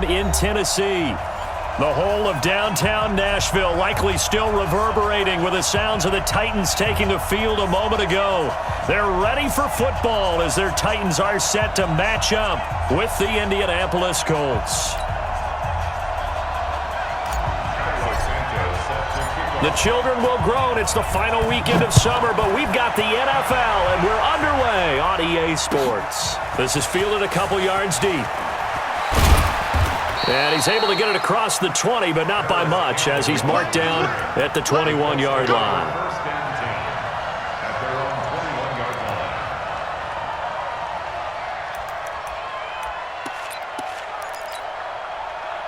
Stadium in Tennessee. The whole of downtown Nashville likely still reverberating with the sounds of the Titans taking the field a moment ago. They're ready for football as their Titans are set to match up with the Indianapolis Colts. The children will groan. It's the final weekend of summer, but we've got the NFL, and we're underway on EA Sports. This is fielded a couple yards deep. And he's able to get it across the 20, but not by much, as he's marked down at the 21-yard line.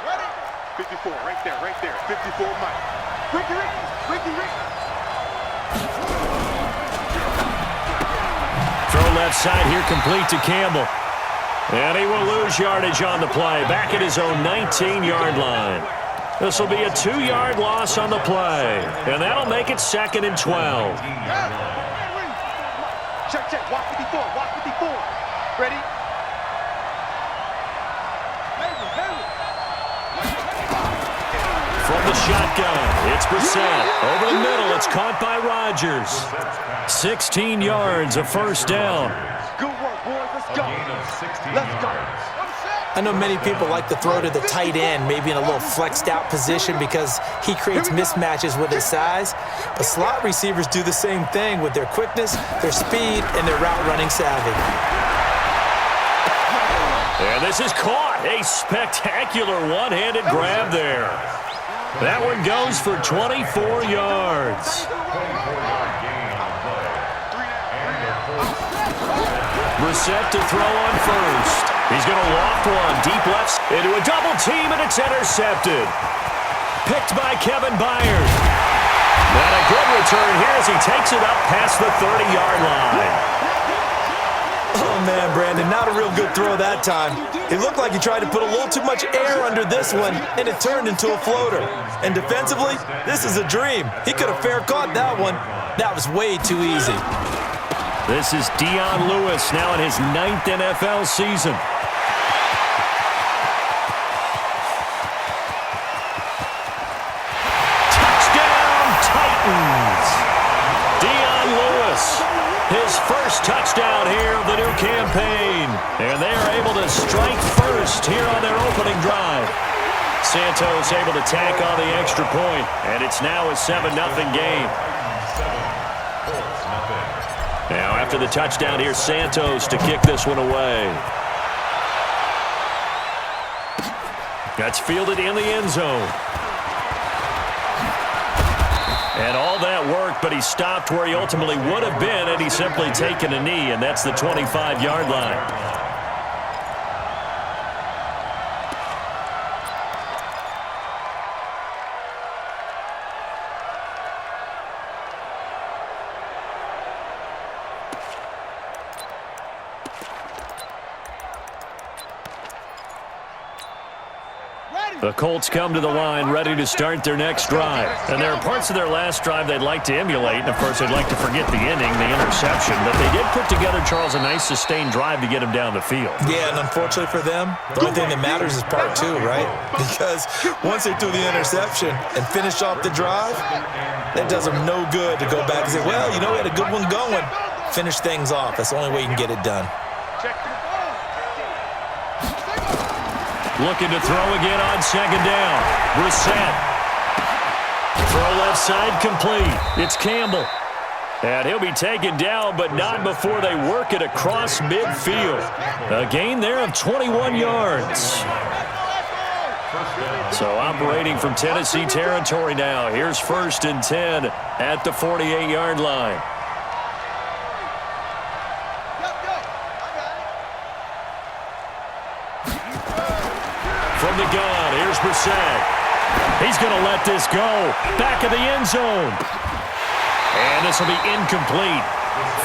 Ready? 54, right there. 54, Mike. Ricky. Throw left side here, complete to Campbell. And he will lose yardage on the play, back at his own 19-yard line. This will be a 2-yard loss on the play, and that'll make it 2nd and 12. Check. Walk 54. Ready? From the shotgun, it's Brissett. Over the middle, it's caught by Rodgers. 16 yards, a first down. Good work, boys. Let's go. I know many people like to throw to the tight end, maybe in a little flexed out position because he creates mismatches with his size. But slot receivers do the same thing with their quickness, their speed, and their route running savvy. And this is caught. A spectacular one-handed grab there. That one goes for 24 yards. Brissett to throw on first. He's going to loft one deep left into a double team, and it's intercepted. Picked by Kevin Byard. And a good return here as he takes it up past the 30-yard line. Oh, man, Brandon, not a real good throw that time. It looked like he tried to put a little too much air under this one, and it turned into a floater. And defensively, this is a dream. He could have fair caught that one. That was way too easy. This is Dion Lewis now in his 9th NFL season. Touchdown, Titans! Dion Lewis, his first touchdown here of the new campaign. And they are able to strike first here on their opening drive. Santos able to tack on the extra point, and it's now a 7-0 game. Now after the touchdown, here's Santos to kick this one away. That's fielded in the end zone. And all that work, but he stopped where he ultimately would have been had he simply taken a knee, and that's the 25-yard line. The Colts come to the line ready to start their next drive. And there are parts of their last drive they'd like to emulate. And, of course, they'd like to forget the ending, the interception. But they did put together, Charles, a nice sustained drive to get him down the field. Yeah, and unfortunately for them, the only thing that matters is part 2, right? Because once they threw the interception and finished off the drive, that does them no good to go back and say, well, you know, we had a good one going. Finish things off. That's the only way you can get it done. Looking to throw again on second down. Brissett. Throw left side complete. It's Campbell. And he'll be taken down, but not before they work it across midfield. A gain there of 21 yards. So operating from Tennessee territory now. Here's 1st and 10 at the 48-yard line. From the gun, here's Brissett. He's going to let this go. Back of the end zone. And this will be incomplete.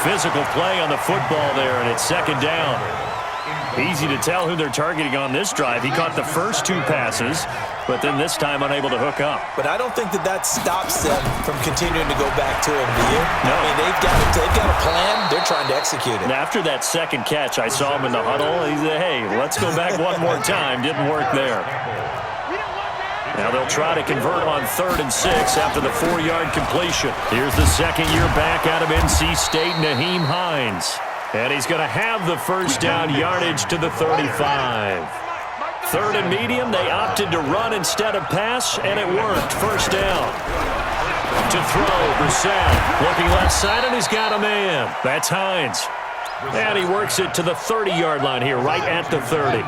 Physical play on the football there, and it's 2nd down. Easy to tell who they're targeting on this drive. He caught the first 2 passes, but then this time unable to hook up. But I don't think that stops them from continuing to go back to him, do you? No. I mean, they've got a plan. They're trying to execute it. And after that second catch, I saw him in the huddle. He said, hey, let's go back one more time. Didn't work there. Now they'll try to convert on 3rd and 6 after the 4-yard completion. Here's the second-year back out of NC State, Nyheim Hines. And he's going to have the first down yardage to the 35. 3rd and medium, they opted to run instead of pass, and it worked. First down. To throw, Brissett looking left side, and he's got a man. That's Hines. And he works it to the 30-yard line here, right at the 30.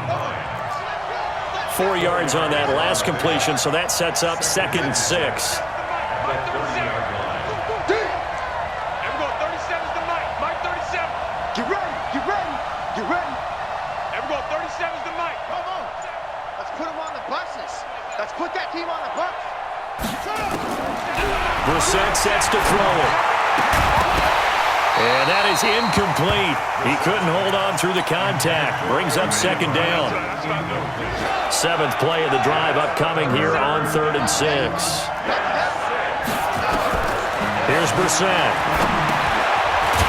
4 yards on that last completion, so that sets up 2nd and 6. Get ready, get ready, get ready. Everyone, 37's the mic. Come on. Let's put them on the buses. Let's put that team on the bus. Brissett sets to throw it. And that is incomplete. He couldn't hold on through the contact. Brings up 2nd down. 7th play of the drive upcoming here on 3rd and 6. Here's Brissett.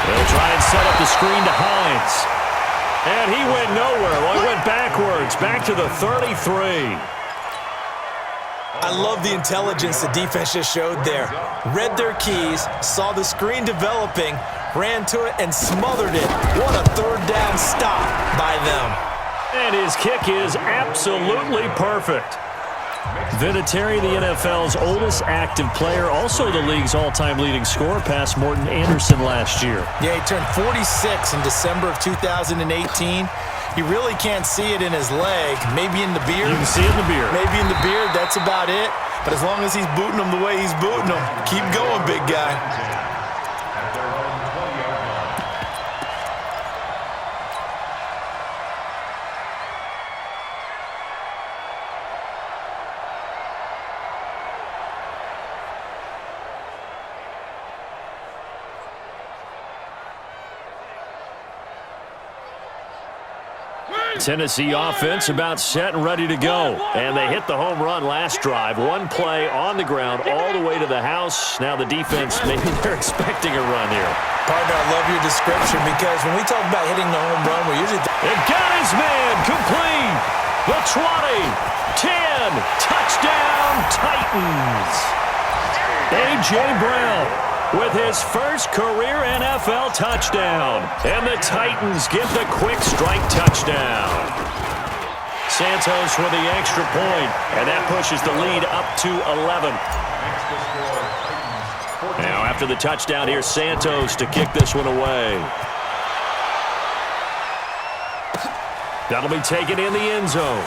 They'll try and set up the screen to Hines. And he went nowhere. Well, he went backwards, back to the 33. I love the intelligence the defense just showed there. Read their keys, saw the screen developing, ran to it, and smothered it. What a 3rd down stop by them. And his kick is absolutely perfect. Vinatieri, the NFL's oldest active player, also the league's all-time leading scorer, past Morton Anderson last year. Yeah, he turned 46 in December of 2018. You really can't see it in his leg, maybe in the beard. You can see it in the beard. Maybe in the beard, that's about it. But as long as he's booting him the way he's booting him, keep going, big guy. Tennessee offense about set and ready to go. And they hit the home run last drive. 1 play on the ground all the way to the house. Now the defense, maybe they're expecting a run here. Partner, I love your description because when we talk about hitting the home run, we're usually... They've got his man complete. The 20, 10, touchdown Titans. A.J. Brown with his first career NFL touchdown. And the Titans get the quick strike touchdown. Santos with the extra point, and that pushes the lead up to 11. Now after the touchdown, here's Santos to kick this one away. That'll be taken in the end zone.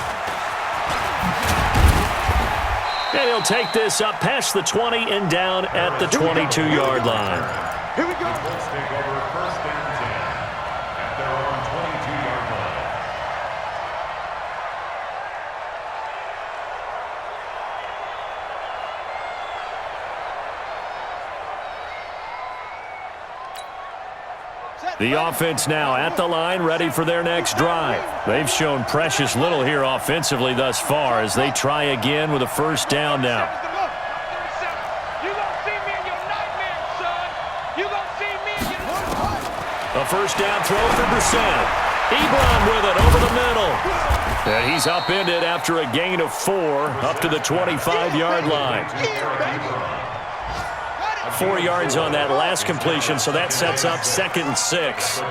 And he'll take this up past the 20 and down at the 22-yard line. Here we go. Take over 1st and 10 at their own 22-yard line. The offense now at the line, ready for their next drive. They've shown precious little here offensively thus far as they try again with a first down now. A first down throw for Brissett. Ebron with it over the middle. And he's upended after a gain of 4 up to the 25-yard line. 4 yards on that last completion, so that sets up 2nd and 6.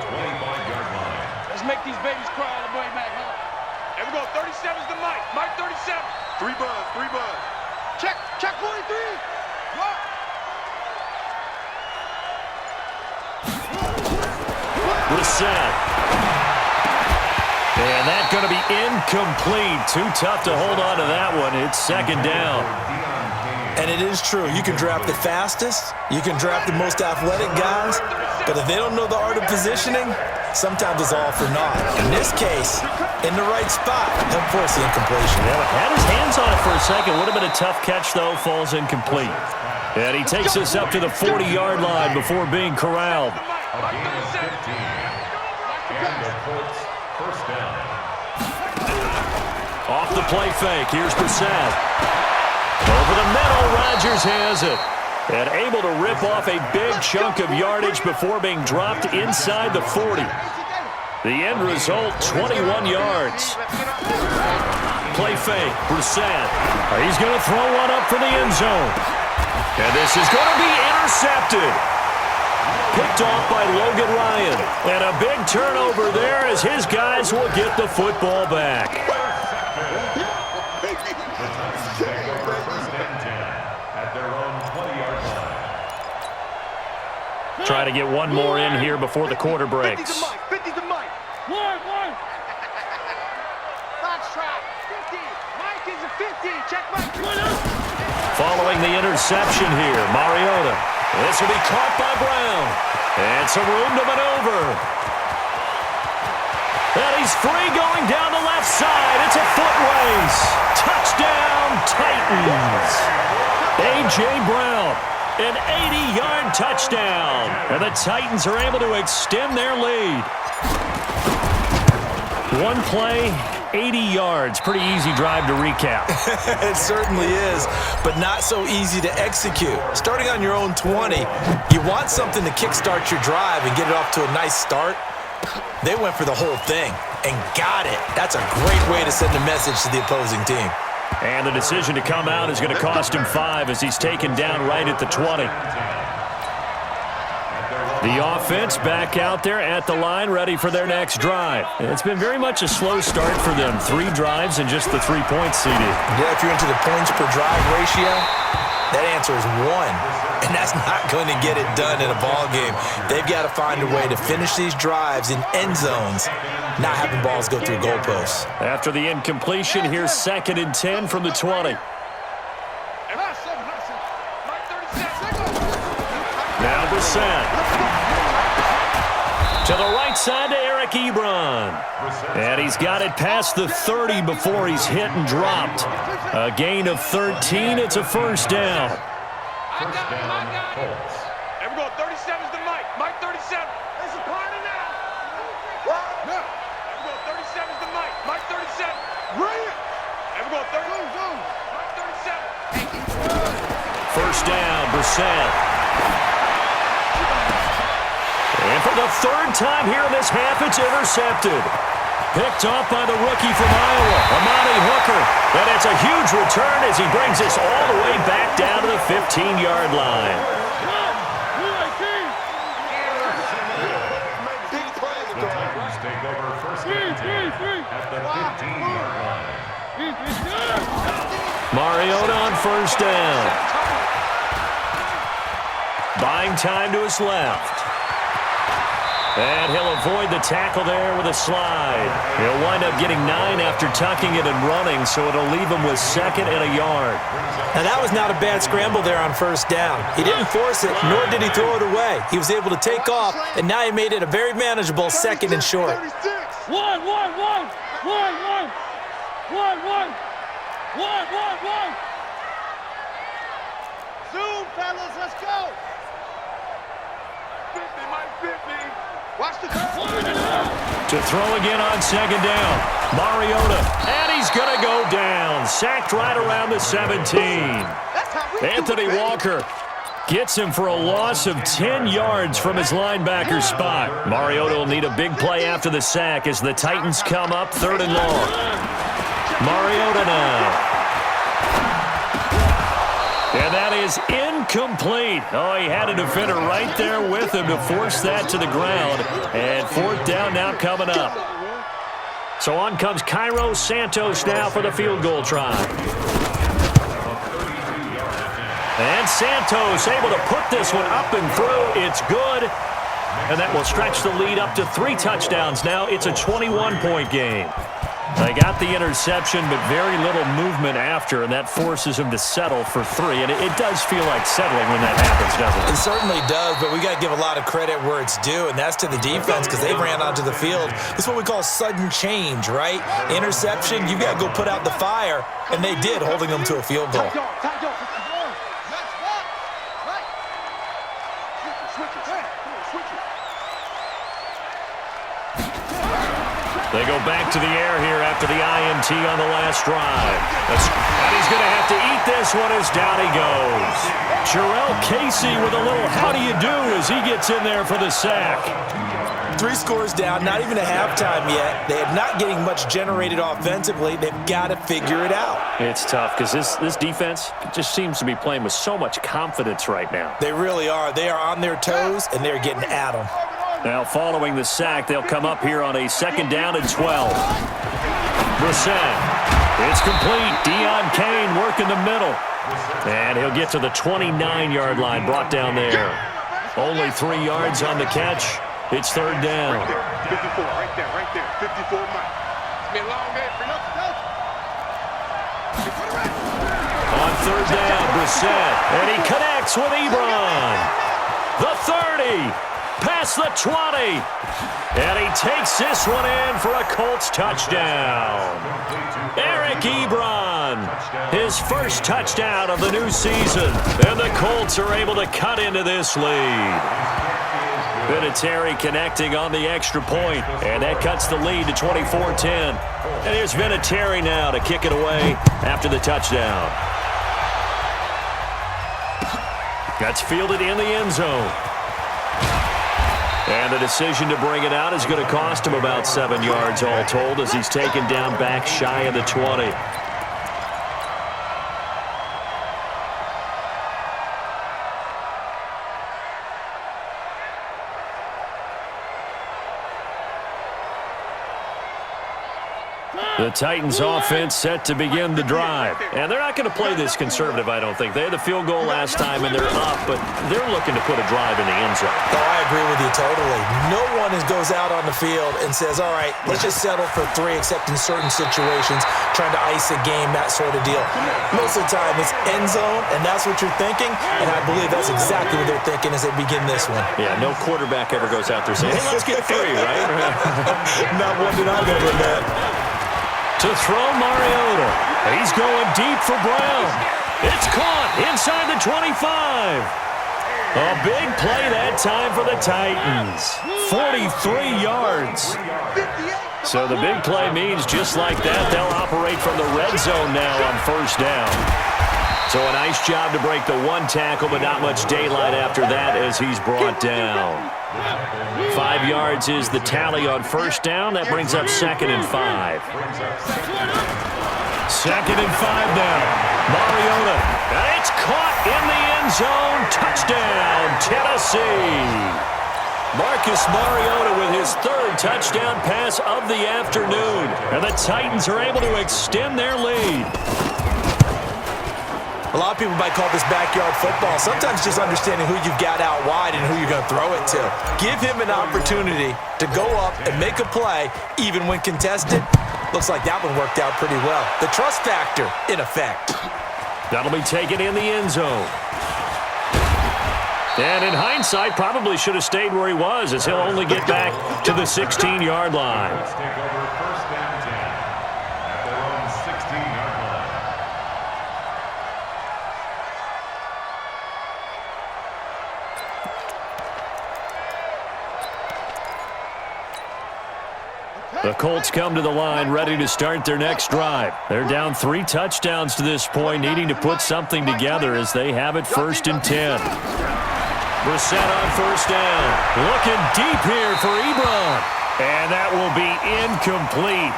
Let's make these babies cry all the way back home. Everyone, 37's the mic. Mic 37. 3 buzz, 3 buzz. Check 43. What? Brissett. And that's going to be incomplete. Too tough to hold on to that one. It's 2nd down. And it is true. You can draft the fastest. You can draft the most athletic guys. But if they don't know the art of positioning, sometimes it's all for naught. In this case, in the right spot, he'll force the incompletion. Yeah, had his hands on it for a second. Would have been a tough catch, though. Falls incomplete. And he takes this up to the 40-yard line before being corralled. A gain of 15. And the Colts First down. Off the play fake, here's Brissett. Over the middle, Rodgers has it. And able to rip off a big chunk of yardage before being dropped inside the 40. The end result, 21 yards. Play fake, Brissett. He's going to throw one up for the end zone. And this is going to be intercepted. Picked off by Logan Ryan. And a big turnover there as his guys will get the football back. Try to get one more in here before the quarter breaks. 50 to Mike. One. Box trap. 50. Mike is a 50. Check Mike. Following the interception here, Mariota. This will be caught by Brown. And some room to maneuver. And he's free going down the left side. It's a foot race. Touchdown, Titans. A.J. Brown. An 80-yard touchdown. And the Titans are able to extend their lead. One play, 80 yards. Pretty easy drive to recap. It certainly is, but not so easy to execute. Starting on your own 20, you want something to kickstart your drive and get it off to a nice start. They went for the whole thing and got it. That's a great way to send a message to the opposing team. And the decision to come out is going to cost him 5 as he's taken down right at the 20. The offense back out there at the line, ready for their next drive. It's been very much a slow start for them. 3 drives and just the 3 points CD. Yeah, if you're into the points per drive ratio, that answer is 1. And that's not going to get it done in a ball game. They've got to find a way to finish these drives in end zones, not having balls go through goalposts. After the incompletion, here's 2nd and 10 from the 20. Now Brissett. To the right side to Eric Ebron. And he's got it past the 30 before he's hit and dropped. A gain of 13. It's a first down. I got it. There we go. 37's the Mike. Mike 37. It's a partner now. There we go. 37's the Mike. Mike 37. Bring it. There we go. 32. Mike 37. First down, Brissett. And for the 3rd time here in this half, it's intercepted. Picked off by the rookie from Iowa, Amani Hooker. And it's a huge return as he brings us all the way back down to the 15-yard line. The Titans take over first and 10 at the 15-yard line. Mariota on first down. Buying time to his left. And he'll avoid the tackle there with a slide. He'll wind up getting 9 after tucking it and running, so it'll leave him with 2nd and a yard. Now, that was not a bad scramble there on first down. He didn't force it, nor did he throw it away. He was able to take off, and now he made it a very manageable 2nd and short. One. Zoom, fellas, let's go. 50, Mike 50. Watch the To throw again on 2nd down. Mariota, and he's going to go down. Sacked right around the 17. Anthony Walker gets him for a loss of 10 yards from his linebacker spot. Mariota will need a big play after the sack as the Titans come up 3rd and long. Mariota now. And that is incomplete. Oh, he had a defender right there with him to force that to the ground. And 4th down now coming up. So on comes Cairo Santos now for the field goal try. And Santos able to put this one up and through. It's good. And that will stretch the lead up to 3 touchdowns now. It's a 21-point game. They got the interception, but very little movement after, and that forces him to settle for 3. And it does feel like settling when that happens, doesn't it? It certainly does, but we got to give a lot of credit where it's due, and that's to the defense because they ran onto the field. This is what we call sudden change, right? Interception, you got to go put out the fire, and they did, holding them to a field goal. They go back to the air here after the INT on the last drive. And he's going to have to eat this one as down he goes. Jarrell Casey with a little how do you do as he gets in there for the sack. 3 scores down, not even a halftime yet. They are not getting much generated offensively. They've got to figure it out. It's tough because this defense just seems to be playing with so much confidence right now. They really are. They are on their toes, and they're getting at them. Now, following the sack, they'll come up here on a 2nd down and 12. Brissett. It's complete. Deon Cain working the middle. And he'll get to the 29-yard line, brought down there. Only 3 yards on the catch. It's 3rd down. 54, right there. 54 Mike. It's been a long day for nothing. On 3rd down, Brissett. And he connects with Ebron. The 30. Past the 20. And he takes this one in for a Colts touchdown. Eric Ebron, his first touchdown of the new season. And the Colts are able to cut into this lead. Vinatieri connecting on the extra point, and that cuts the lead to 24-10. And here's Vinatieri now to kick it away after the touchdown. That's fielded in the end zone. And the decision to bring it out is going to cost him about 7 yards all told as he's taken down back shy of the 20. The Titans offense set to begin the drive. And they're not going to play this conservative, I don't think. They had the field goal last time, and they're up, but they're looking to put a drive in the end zone. Oh, I agree with you totally. No one goes out on the field and says, all right, let's just settle for 3, except in certain situations, trying to ice a game, that sort of deal. Most of the time, it's end zone, and that's what you're thinking, and I believe that's exactly what they're thinking as they begin this one. Yeah, no quarterback ever goes out there saying, hey, let's get 3, right? Not one did I ever met. To throw Mariota. He's going deep for Brown. It's caught inside the 25. A big play that time for the Titans. 43 yards. So the big play means just like that, they'll operate from the red zone now on 1st down. So a nice job to break the 1 tackle, but not much daylight after that as he's brought down. 5 yards is the tally on 1st down. That brings up 2nd and 5. 2nd and 5 now. Mariota. And it's caught in the end zone. Touchdown, Tennessee. Marcus Mariota with his 3rd touchdown pass of the afternoon. And the Titans are able to extend their lead. A lot of people might call this backyard football. Sometimes just understanding who you've got out wide and who you're going to throw it to. Give him an opportunity to go up and make a play, even when contested. Looks like that one worked out pretty well. The trust factor in effect. That'll be taken in the end zone. And in hindsight, probably should have stayed where he was, as he'll only get back to the 16-yard line. Let's take over 1st and 10 at their own 16-yard line. The Colts come to the line ready to start their next drive. They're down 3 touchdowns to this point, needing to put something together as they have it 1st and 10. Brissett on 1st down. Looking deep here for Ebron. And that will be incomplete.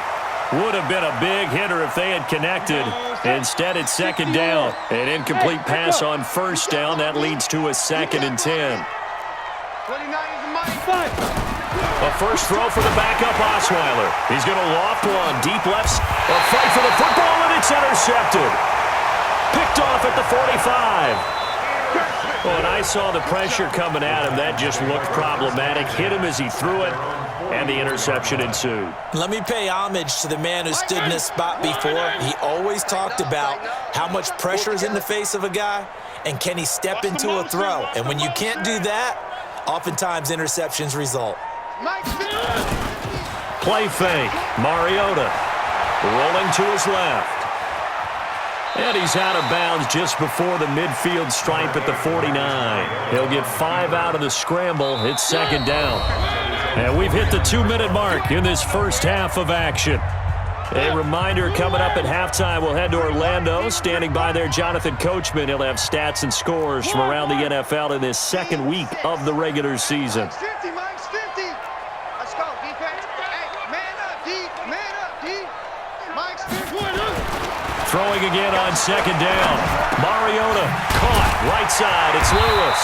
Would have been a big hitter if they had connected. Instead, it's 2nd down. An incomplete pass on 1st down. That leads to a 2nd and 10. 29 is the money. A first throw for the backup Osweiler. He's going to loft one. Deep left. A fight for the football, and it's intercepted. Picked off at the 45. Well, and I saw the pressure coming at him. That just looked problematic. Hit him as he threw it, and the interception ensued. Let me pay homage to the man who stood in this spot before. He always talked about how much pressure is in the face of a guy, and can he step into a throw. And when you can't do that, oftentimes interceptions result. Play fake. Mariota rolling to his left. And he's out of bounds just before the midfield stripe at the 49. He'll get 5 out of the scramble. It's 2nd down. And we've hit the 2-minute mark in this first half of action. A reminder, coming up at halftime, we'll head to Orlando. Standing by there, Jonathan Coachman. He'll have stats and scores from around the NFL in this second week of the regular season. Mike's 50, Mike's 50. Let's go, defense. Hey, man up, D. Man up, D. Mike's 50. Throwing again on second down. Mariota caught right side. It's Lewis.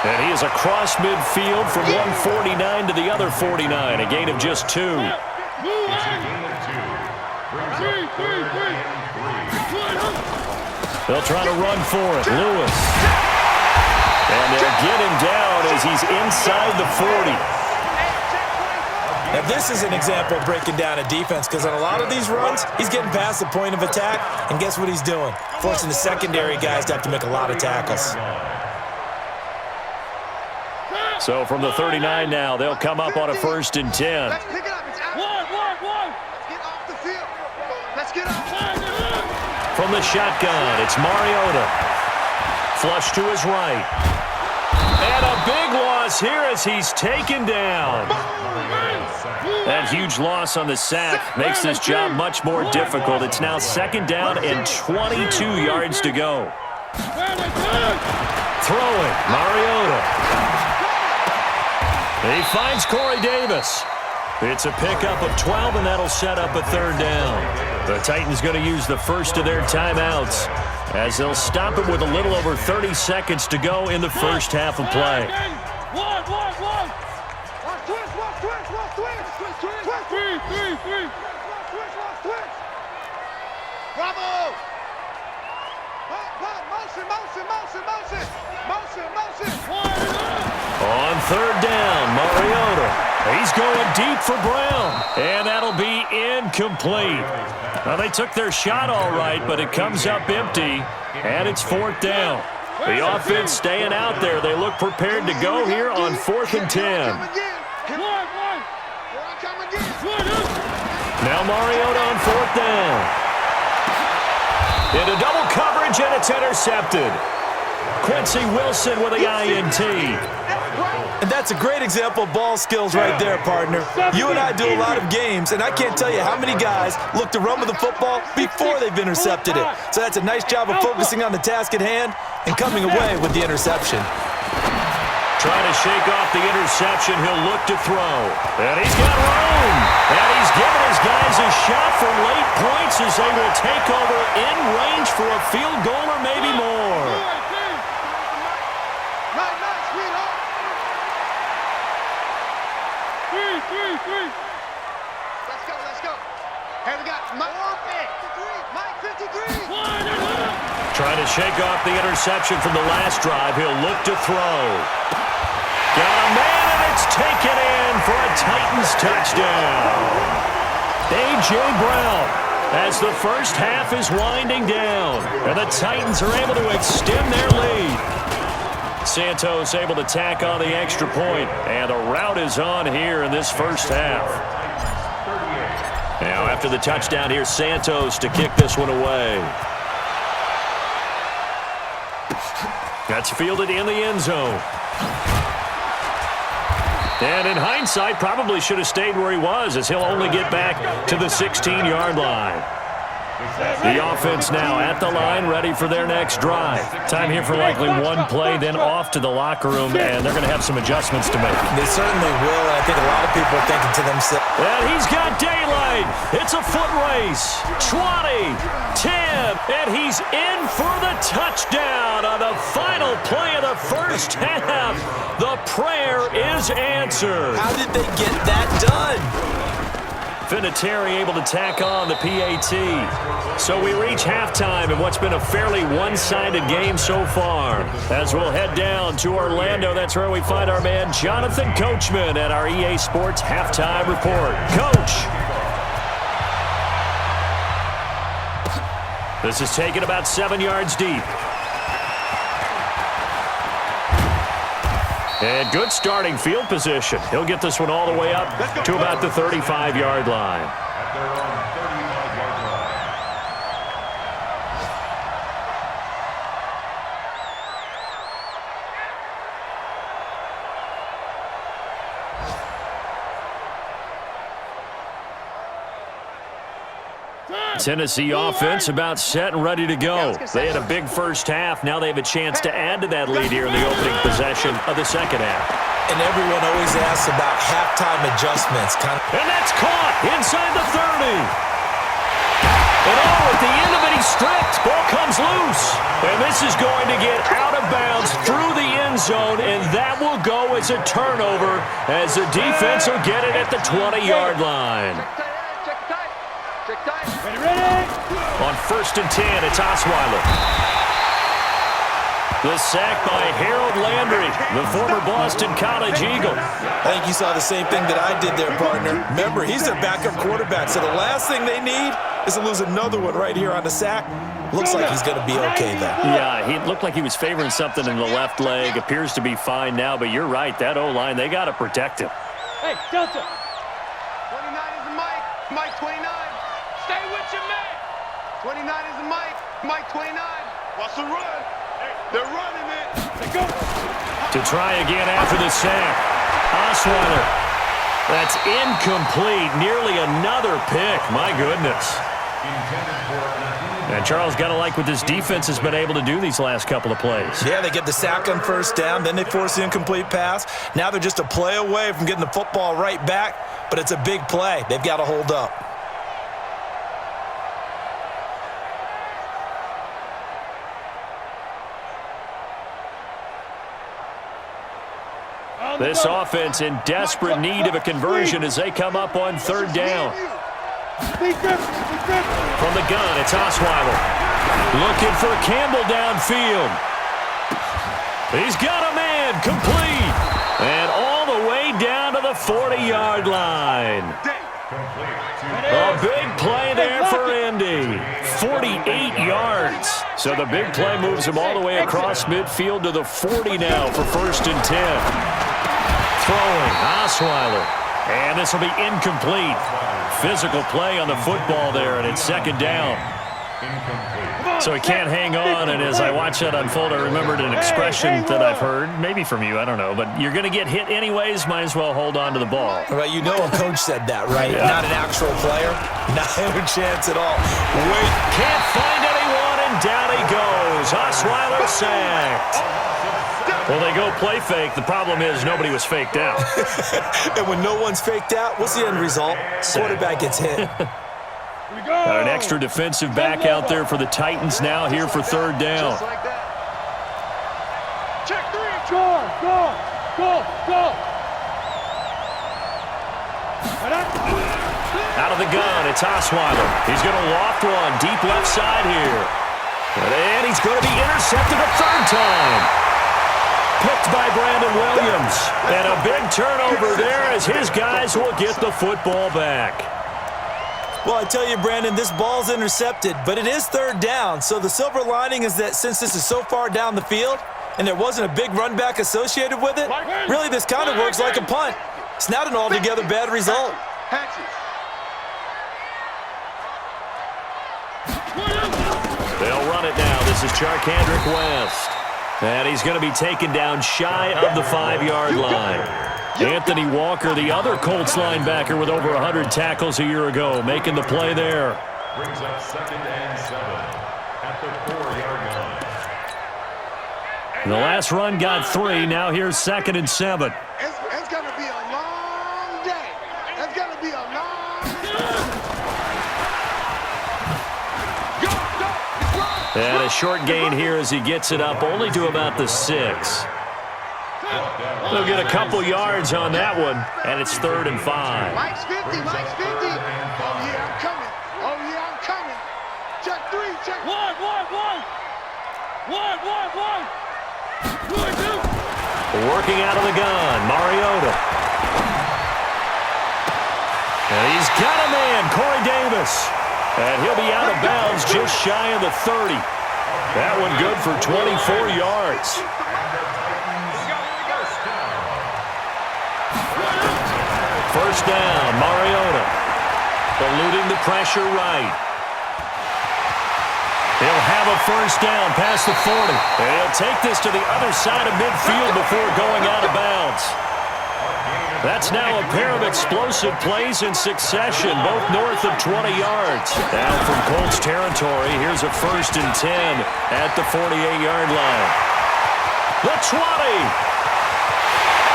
And he is across midfield from 149 to the other 49. A gain of just 2. They'll try to run for it. Lewis. And they'll get him down as he's inside the 40. Now, this is an example of breaking down a defense because on a lot of these runs, he's getting past the point of attack, and guess what he's doing? Forcing the secondary guys to have to make a lot of tackles. So from the 39 now, they'll come up on a 1st and 10. Let's pick it up. It's out. Let's get off the field. Let's get off. From the shotgun, it's Mariota. Flush to his right. And a big loss here as he's taken down. That huge loss on the sack makes this job much more difficult. It's now 2nd down and 22 yards to go. Throwing, Mariota. He finds Corey Davis. It's a pickup of 12, and that'll set up a 3rd down. The Titans going to use the first of their timeouts as they'll stop it with a little over 30 seconds to go in the first half of play. Bravo! Motion. On 3rd down, Mariota. He's going deep for Brown, and that'll be incomplete. Now, they took their shot all right, but it comes up empty, and it's 4th down. The offense staying out there. They look prepared to go here on 4th and 10. Now Mariota on 4th down. Into double coverage, and it's intercepted. Quincy Wilson with the INT. And that's a great example of ball skills right there, partner. You and I do a lot of games, and I can't tell you how many guys look to run with the football before they've intercepted it. So that's a nice job of focusing on the task at hand and coming away with the interception. Trying to shake off the interception, he'll look to throw. And he's got room. And he's giving his guys a shot for late points as they will take over in range for a field goal or maybe more. Let's go. Hey, we got Mike 53. Trying to shake off the interception from the last drive. He'll look to throw. Got a man, and it's taken in for a Titans touchdown. A.J. Brown, as the first half is winding down, and the Titans are able to extend their lead. Santos able to tack on the extra point, and the route is on here in this first half. Now, after the touchdown here, Santos to kick this one away. That's fielded in the end zone. And in hindsight, probably should have stayed where he was, as he'll only get back to the 16-yard line. The offense now at the line, ready for their next drive. Time here for likely one play, then off to the locker room, and they're going to have some adjustments to make. They certainly will, and I think a lot of people are thinking to themselves. And he's got daylight. It's a foot race. 20, 10, and he's in for the touchdown on the final play of the first half. The prayer is answered. How did they get that done? Vinatieri able to tack on the PAT. So we reach halftime in what's been a fairly one-sided game so far. As we'll head down to Orlando, that's where we find our man Jonathan Coachman at our EA Sports Halftime Report. Coach! This is taken about 7 yards deep. And good starting field position. He'll get this one all the way up to about the 35-yard line. Tennessee offense about set and ready to go. They had a big first half. Now they have a chance to add to that lead here in the opening possession of the second half. And everyone always asks about halftime adjustments. And that's caught inside the 30. And at the end of it, he's stripped. Ball comes loose. And this is going to get out of bounds through the end zone, and that will go as a turnover as the defense will get it at the 20-yard line. On 1st and 10, it's Osweiler. The sack by Harold Landry, the former Boston College Eagle. I think you saw the same thing that I did there, partner. Remember, he's their backup quarterback, so the last thing they need is to lose another one right here on the sack. Looks like he's going to be okay, though. Yeah, he looked like he was favoring something in the left leg. Appears to be fine now, but you're right. That O-line, they got to protect him. Hey, Delta. 29 is the Mike. Mike 29. Stay with your man. 29 is the Mike. Mike 29. What's the run? They're running it. They go. To try again after the sack. Osweiler. That's incomplete. Nearly another pick. My goodness. And Charles, got to like what this defense has been able to do these last couple of plays. Yeah, they get the sack on first down, then they force the incomplete pass. Now they're just a play away from getting the football right back, but it's a big play. They've got to hold up. This offense in desperate need of a conversion as they come up on 3rd down. From the gun, it's Osweiler. Looking for Campbell downfield. He's got a man, complete. And all the way down to the 40-yard line. A big play there for Indy. 48 yards. So the big play moves him all the way across midfield to the 40 now for 1st and 10. Throwing, Osweiler. And this will be incomplete. Physical play on the football there, and it's 2nd down. So he can't hang on, and as I watch that unfold, I remembered an expression that I've heard, maybe from you, I don't know, but you're going to get hit anyways, might as well hold on to the ball. Right, you know a coach said that, right? Yeah. Not an actual player. Not a chance at all. Wait. Can't find anyone, and down he goes. Osweiler sacked. Well, they go play fake. The problem is nobody was faked out. And when no one's faked out, what's the end result? Quarterback gets hit. An extra defensive back out there for the Titans now here for 3rd down. Just like that. Check 3. Go. Out of the gun, it's Osweiler. He's going to loft one deep left side here. And he's going to be intercepted a 3rd time. Picked by Brandon Williams. And a big turnover there as his guys will get the football back. Well, I tell you, Brandon, this ball's intercepted, but it is 3rd down. So the silver lining is that since this is so far down the field and there wasn't a big run back associated with it, really this kind of works like a punt. It's not an altogether bad result. They'll run it now. This is Charkandrick West. And he's going to be taken down shy of the 5-yard line. Anthony Walker, the other Colts linebacker with over 100 tackles a year ago, making the play there. Brings up 2nd and 7 at the 4-yard line. The last run got 3. Now here's 2nd and 7. It's going to be a long day. It's going to be a long day. And a short gain here as he gets it up only to about the 6. They'll get a couple yards on that one, and it's 3rd and 5. Mike's 50. Oh, yeah, I'm coming. Check 3. Check 1. Working out of the gun, Mariota. And he's got a man, Corey Davis. And he'll be out of bounds just shy of the 30. That one good for 24 yards. First down, Mariota. Eluding the pressure right. He'll have a first down past the 40. And he'll take this to the other side of midfield before going out of bounds. That's now a pair of explosive plays in succession, both north of 20 yards. Now from Colts territory, here's a 1st and 10 at the 48-yard line. The 20.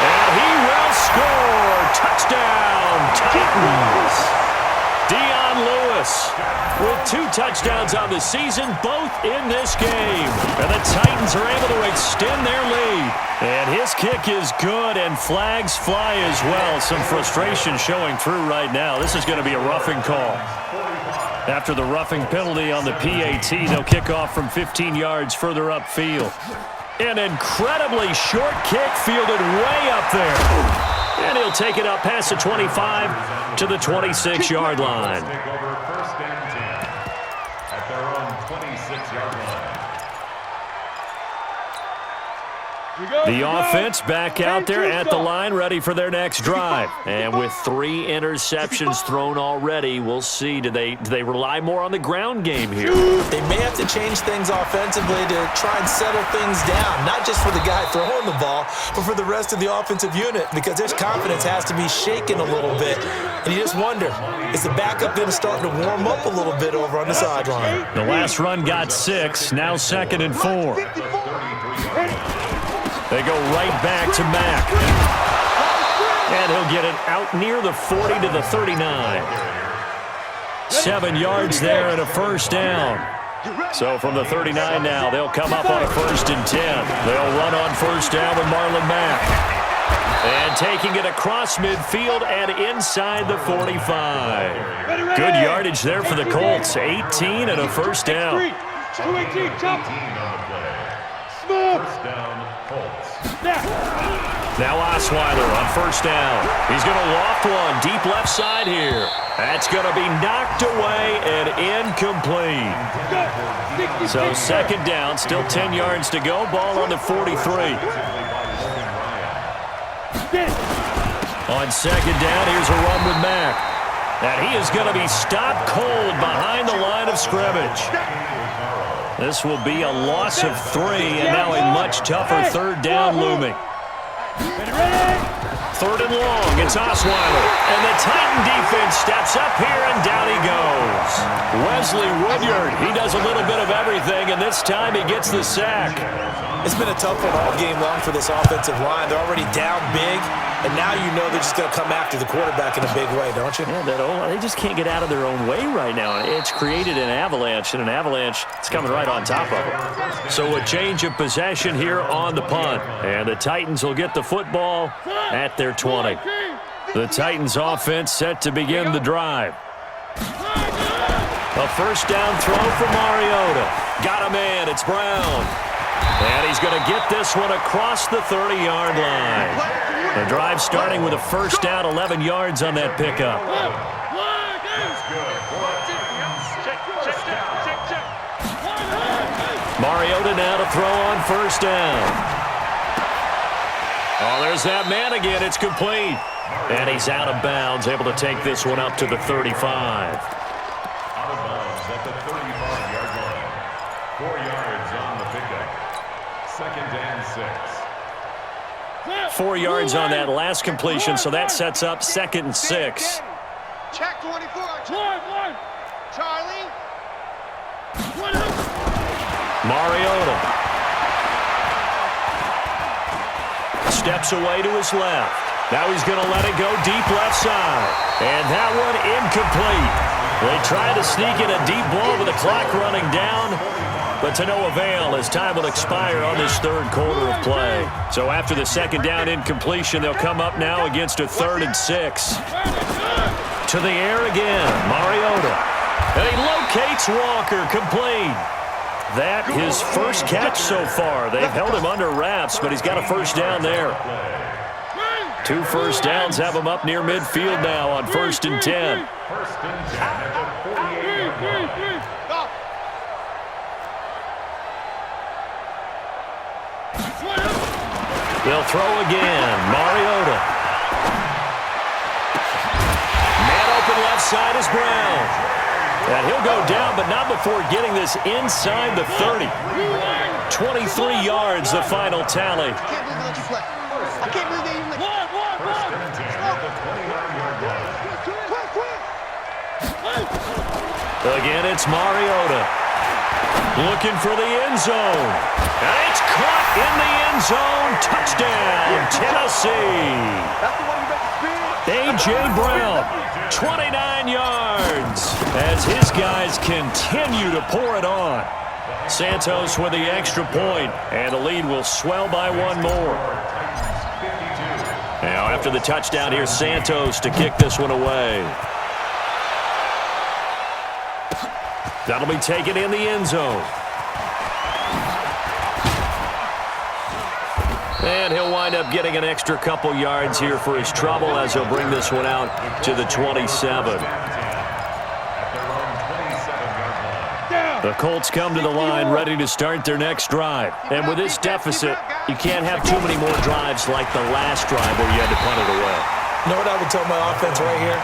And he will score. Touchdown, Titans. Dion Lewis with 2 touchdowns on the season, both in this game. And the Titans are able to extend their lead. And his kick is good, and flags fly as well. Some frustration showing through right now. This is going to be a roughing call. After the roughing penalty on the PAT, they'll kick off from 15 yards further upfield. An incredibly short kick fielded way up there. And he'll take it up past the 25 to the 26-yard line. Take over 1st and 10 at their own 26-yard line. The offense back out there at the line, ready for their next drive. And with 3 interceptions thrown already, we'll see. Do they rely more on the ground game here? They may have to change things offensively to try and settle things down, not just for the guy throwing the ball, but for the rest of the offensive unit, because their confidence has to be shaken a little bit. And you just wonder, is the backup going to start to warm up a little bit over on the sideline? The last run got 6, now 2nd and 4. They go right back to Mack. And he'll get it out near the 40 to the 39. 7 yards there and a 1st down. So from the 39 now, they'll come up on a 1st and 10. They'll run on 1st down with Marlon Mack. And taking it across midfield and inside the 45. Good yardage there for the Colts. 18 and a 1st down. 218, chop. 18 on the play. 1st down, Colts. Now Osweiler on 1st down. He's going to loft one deep left side here. That's going to be knocked away and incomplete. So 2nd down, still 10 yards to go. Ball on the 43. On 2nd down, here's a run with Mack. And he is going to be stopped cold behind the line of scrimmage. This will be a loss of 3, and now a much tougher 3rd down looming. 3rd and long, it's Osweiler. And the Titan defense steps up here, and down he goes. Wesley Woodyard, he does a little bit of everything, and this time he gets the sack. It's been a tough one all game long for this offensive line. They're already down big, and now you know they're just going to come after the quarterback in a big way, don't you? Yeah, they just can't get out of their own way right now. It's created an avalanche, and an avalanche is coming right on top of them. So a change of possession here on the punt, and the Titans will get the football at their 20. The Titans offense set to begin the drive. A 1st down throw for Mariota. Got a man, it's Brown. And he's going to get this one across the 30-yard line. The drive starting with a 1st down, 11 yards on that pickup. Mariota now to throw on 1st down. Oh, there's that man again. It's complete. And he's out of bounds, able to take this one up to the 35. Out of bounds at the 35-yard line. 4 yards on the pickup. 2nd and 6. 4 yards on that last completion, so that sets up 2nd and 6. Check 24. Charlie. Mariota steps away to his left. Now he's going to let it go deep left side. And that one incomplete. They try to sneak in a deep ball with the clock running down, but to no avail as time will expire on this 3rd quarter of play. So after the 2nd down incompletion, they'll come up now against a 3rd and 6. To the air again, Mariota. And he locates Walker, complete. That his first catch so far. They've held him under wraps, but he's got a 1st down there. 2 1st downs have him up near midfield now on 1st and 10. 1st and 10 at the 48-yard line. They'll throw again. Mariota. Man open left side is Brown. And he'll go down, but not before getting this inside the 30. 23 yards, the final tally. I can't believe they let you play. I can't believe they even let you. Again, it's Mariota. Looking for the end zone. And it's caught in the end zone. Touchdown, Tennessee. A.J. Brown, 29 yards, as his guys continue to pour it on. Santos with the extra point, and the lead will swell by one more. Now, after the touchdown, here's Santos to kick this one away. That'll be taken in the end zone. And he'll wind up getting an extra couple yards here for his trouble as he'll bring this one out to the 27. The Colts come to the line ready to start their next drive. And with this deficit, you can't have too many more drives like the last drive where you had to punt it away. You know what I would tell my offense right here?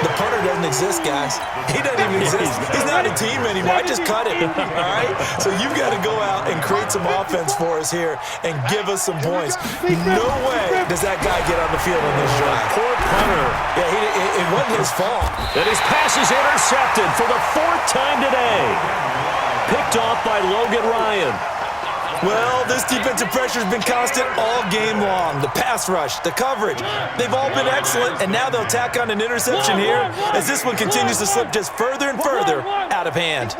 The punter doesn't exist, guys. He doesn't even exist. He's not a team anymore. I just cut him, all right? So you've got to go out and create some offense for us here and give us some points. No way does that guy get on the field on this drive. Poor punter. Yeah, it wasn't his fault. And his pass is intercepted for the 4th time today. Picked off by Logan Ryan. Well, this defensive pressure has been constant all game long. The pass rush, the coverage, they've all been excellent, and now they'll tack on an interception here as this one continues to slip just further and further out of hand.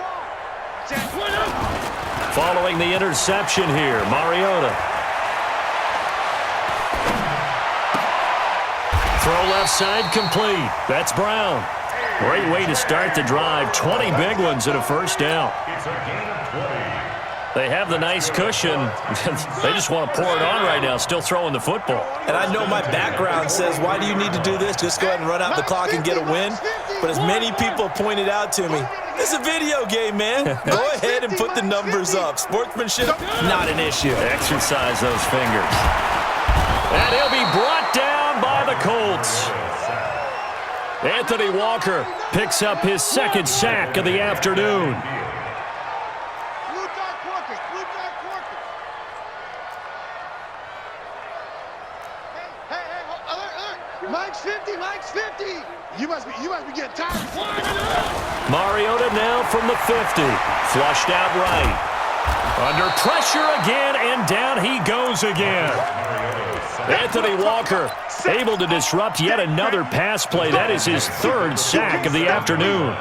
Following the interception here, Mariota. Throw left side complete. That's Brown. Great way to start the drive. 20 big ones and a first down. It's a gain of 20. They have the nice cushion. They just want to pour it on right now, still throwing the football. And I know my background says, why do you need to do this? Just go ahead and run out the clock and get a win. But as many people pointed out to me, it's a video game, man. Go ahead and put the numbers up. Sportsmanship, not an issue. Exercise those fingers. And he'll be brought down by the Colts. Anthony Walker picks up his 2nd sack of the afternoon. Mike's 50. You must be getting tired. Mariota now from the 50. Flushed out right. Under pressure again, and down he goes again. Anthony Walker able to disrupt yet another pass play. That is his 3rd sack of the afternoon.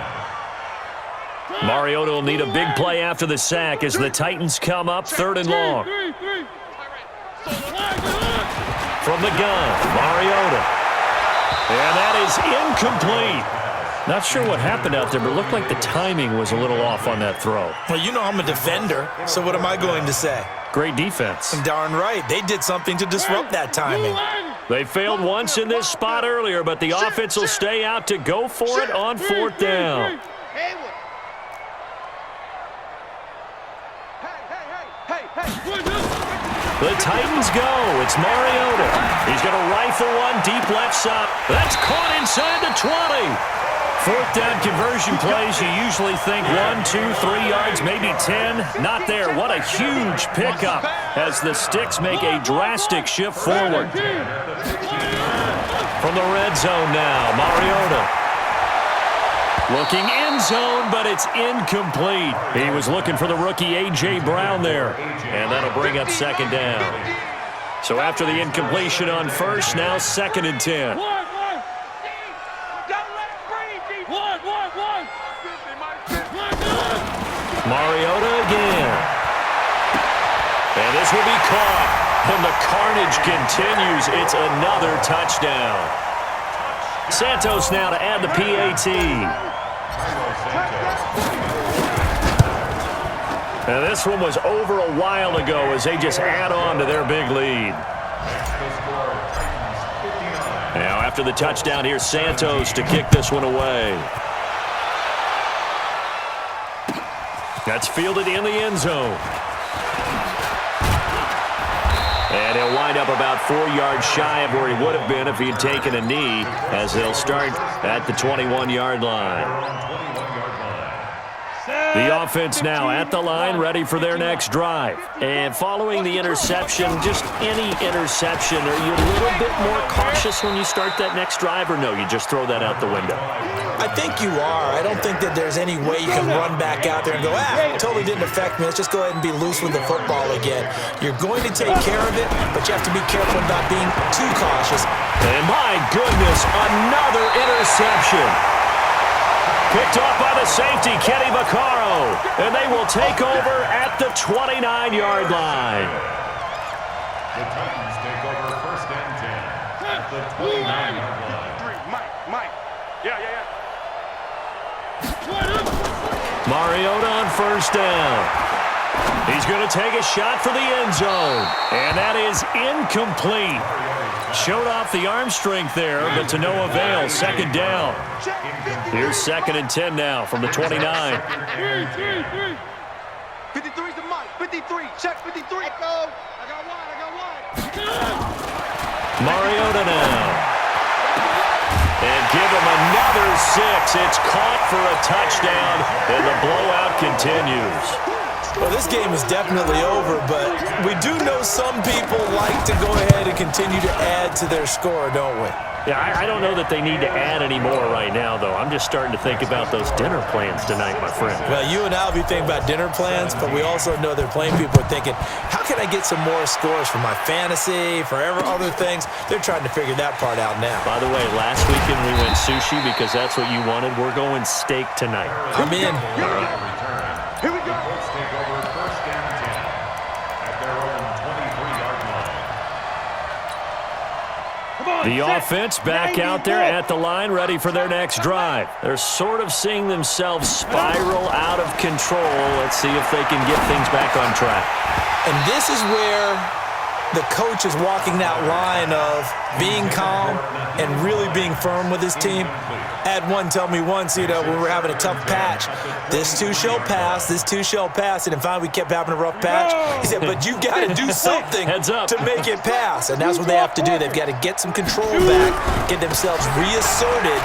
Mariota will need a big play after the sack as the Titans come up 3rd and long. From the gun, Mariota. And that is incomplete. Not sure what happened out there, but it looked like the timing was a little off on that throw. Well, you know I'm a defender, so what am I going to say? Great defense. Darn right. They did something to disrupt that timing. They failed once in this spot earlier, but the offense will stay out to go for it on 4th down. The Titans go. It's Mariota. He's going to rifle one deep left side. That's caught inside the 20. 4th down conversion plays, you usually think 1, 2, 3 yards, maybe 10. Not there. What a huge pickup as the Sticks make a drastic shift forward. From the red zone now, Mariota. Looking end zone, but it's incomplete. He was looking for the rookie A.J. Brown there, and that'll bring up 2nd down. So after the incompletion on 1st, now 2nd and 10. Mariota again. And this will be caught. And the carnage continues. It's another touchdown. Santos now to add the PAT. And this one was over a while ago as they just add on to their big lead. Now after the touchdown, here's Santos to kick this one away. That's fielded in the end zone. And he'll wind up about 4 yards shy of where he would have been if he had taken a knee, as they'll start at the 21-yard line. The offense now at the line, ready for their next drive. And following the interception, just any interception, are you a little bit more cautious when you start that next drive, or no, you just throw that out the window? I think you are. I don't think that there's any way you can run back out there and go, it totally didn't affect me. Let's just go ahead and be loose with the football again. You're going to take care of it, but you have to be careful about being too cautious. And my goodness, another interception. Picked off by the safety, Kenny Vaccaro. And they will take over at the 29-yard line. The Titans take over 1st and 10 at the 29-yard line. Mike. Yeah. Mariota on 1st down. He's going to take a shot for the end zone. And that is incomplete. Showed off the arm strength there, but to no avail. 2nd down. Here's 2nd and 10 now from the 29. 53's the Mike. 53. Check 53. Echo. I got wide. Mariota now. And give him another 6. It's caught for a touchdown, and the blowout continues. Well, this game is definitely over, but we do know some people like to go ahead and continue to add to their score, don't we? Yeah, I don't know that they need to add any more right now, though. I'm just starting to think about those dinner plans tonight, my friend. Well, you and I will be thinking about dinner plans, but we also know they're playing people are thinking, how can I get some more scores for my fantasy, for other things? They're trying to figure that part out now. By the way, last weekend we went sushi because that's what you wanted. We're going steak tonight. I'm in. Here we go. Colts take over 1st and 10 at their own 23-yard line. The offense back out there at the line, ready for their next drive. They're sort of seeing themselves spiral out of control. Let's see if they can get things back on track. And this is where the coach is walking that line of being calm and really being firm with his team. I had one tell me once, when we were having a tough patch, this too shall pass, and finally we kept having a rough patch. He said, but you got to do something to make it pass, and that's what they have to do. They've got to get some control back, get themselves reasserted,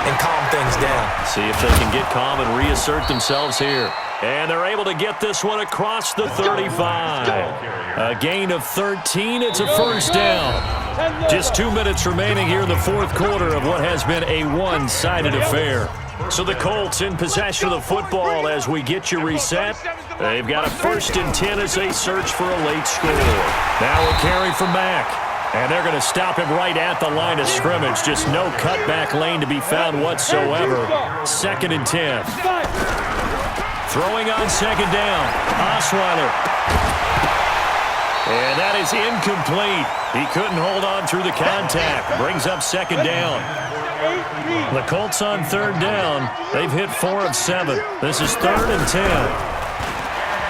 and calm things down. See if they can get calm and reassert themselves here. And they're able to get this one across the 35. A gain of 13. It's a 1st down. Just 2 minutes remaining here in the 4th quarter of what has been a one-sided affair. So the Colts in possession of the football as we get you reset. They've got a 1st and 10 as they search for a late score. Now a carry from Mack. And they're going to stop him right at the line of scrimmage. Just no cutback lane to be found whatsoever. 2nd and 10. Throwing on 2nd down. Osweiler. And that is incomplete. He couldn't hold on through the contact. Brings up 2nd down. The Colts on 3rd down. They've hit 4 of 7. This is 3rd and 10.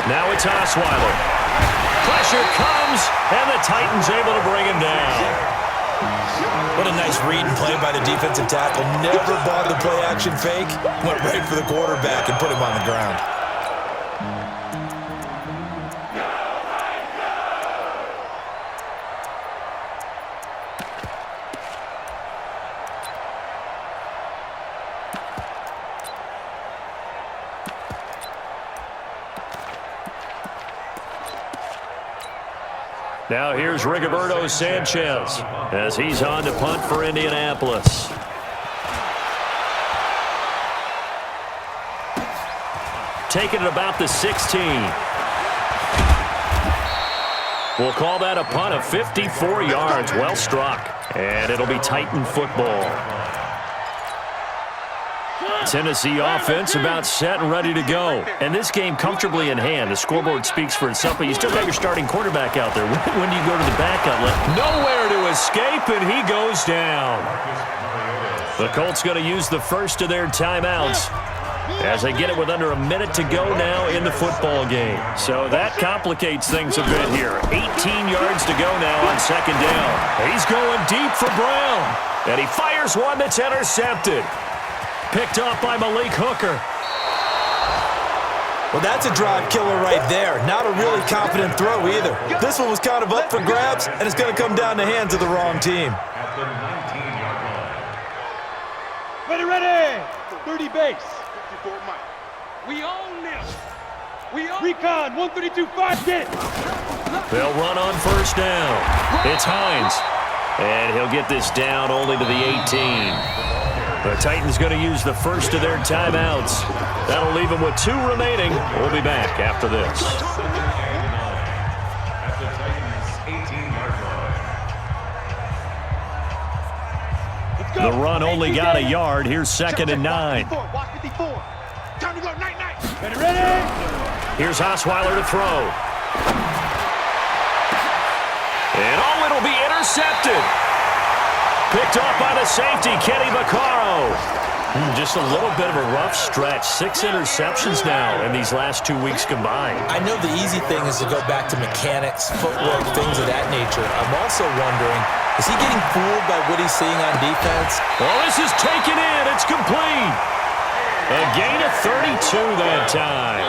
Now it's Osweiler. Pressure comes, and the Titans able to bring him down. What a nice read and play by the defensive tackle. Never bothered the play-action fake. Went right for the quarterback and put him on the ground. Now here's Rigoberto Sanchez as he's on to punt for Indianapolis. Taking it about the 16. We'll call that a punt of 54 yards. Well struck. And it'll be Titan football. Tennessee offense about set and ready to go. And this game comfortably in hand. The scoreboard speaks for itself, but you still got your starting quarterback out there. When do you go to the backup? Nowhere to escape, and he goes down. The Colts going to use the first of their timeouts as they get it with under a minute to go now in the football game. So that complicates things a bit here. 18 yards to go now on 2nd down. He's going deep for Brown, and he fires one that's intercepted. Picked off by Malik Hooker. Well, that's a drive killer right there. Not a really confident throw either. This one was kind of up for grabs, and it's going to come down the hands of the wrong team. At the 19-yard line. Ready. 30 base. 54 Mike. We own this. We own Recon 132-5, get it. They'll run on first down. It's Hines. And he'll get this down only to the 18. The Titans going to use the first of their timeouts. That'll leave them with 2 remaining. We'll be back after this. At the Titans' 18-yard line. The run only got a yard. Here's 2nd and 9. Watch 54. Time to go, night. Ready? Here's Osweiler to throw. And it'll be intercepted. Picked off by the safety, Kenny Vaccaro. Just a little bit of a rough stretch. 6 interceptions now in these last 2 weeks combined. I know the easy thing is to go back to mechanics, footwork, things of that nature. I'm also wondering, is he getting fooled by what he's seeing on defense? Well, this is taken in. It's complete. A gain of 32 that time.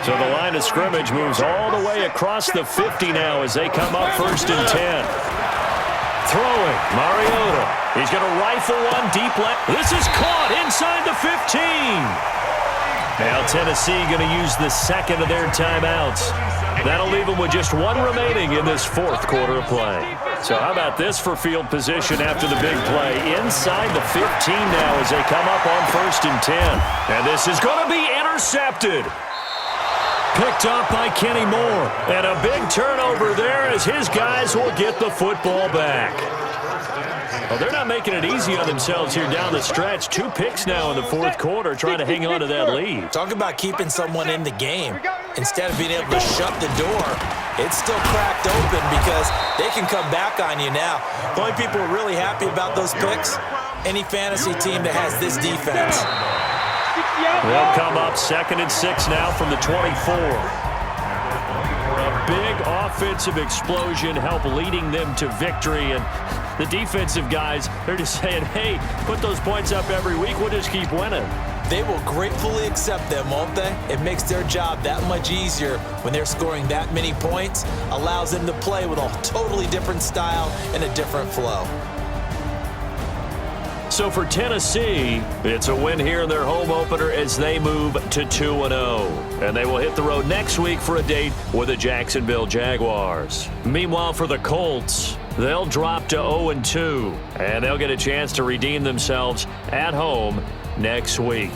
So the line of scrimmage moves all the way across the 50 now as they come up 1st and 10. Throwing, Mariota. He's going to rifle one deep left. This is caught inside the 15. Now Tennessee going to use the 2nd of their timeouts. That'll leave them with just 1 remaining in this 4th quarter of play. So how about this for field position after the big play? Inside the 15 now as they come up on 1st and 10. And this is going to be intercepted. Picked up by Kenny Moore. And a big turnover there as his guys will get the football back. Well, they're not making it easy on themselves here down the stretch. 2 picks now in the 4th quarter trying to hang on to that lead. Talk about keeping someone in the game. Instead of being able to shut the door, it's still cracked open because they can come back on you now. The only people who are really happy about those picks, any fantasy team that has this defense. They'll come up 2nd and 6 now from the 24. A big offensive explosion help leading them to victory. And the defensive guys, they're just saying, hey, put those points up every week. We'll just keep winning. They will gratefully accept them, won't they? It makes their job that much easier when they're scoring that many points. Allows them to play with a totally different style and a different flow. So for Tennessee, it's a win here in their home opener as they move to 2-0. And they will hit the road next week for a date with the Jacksonville Jaguars. Meanwhile, for the Colts, they'll drop to 0-2. And they'll get a chance to redeem themselves at home next week.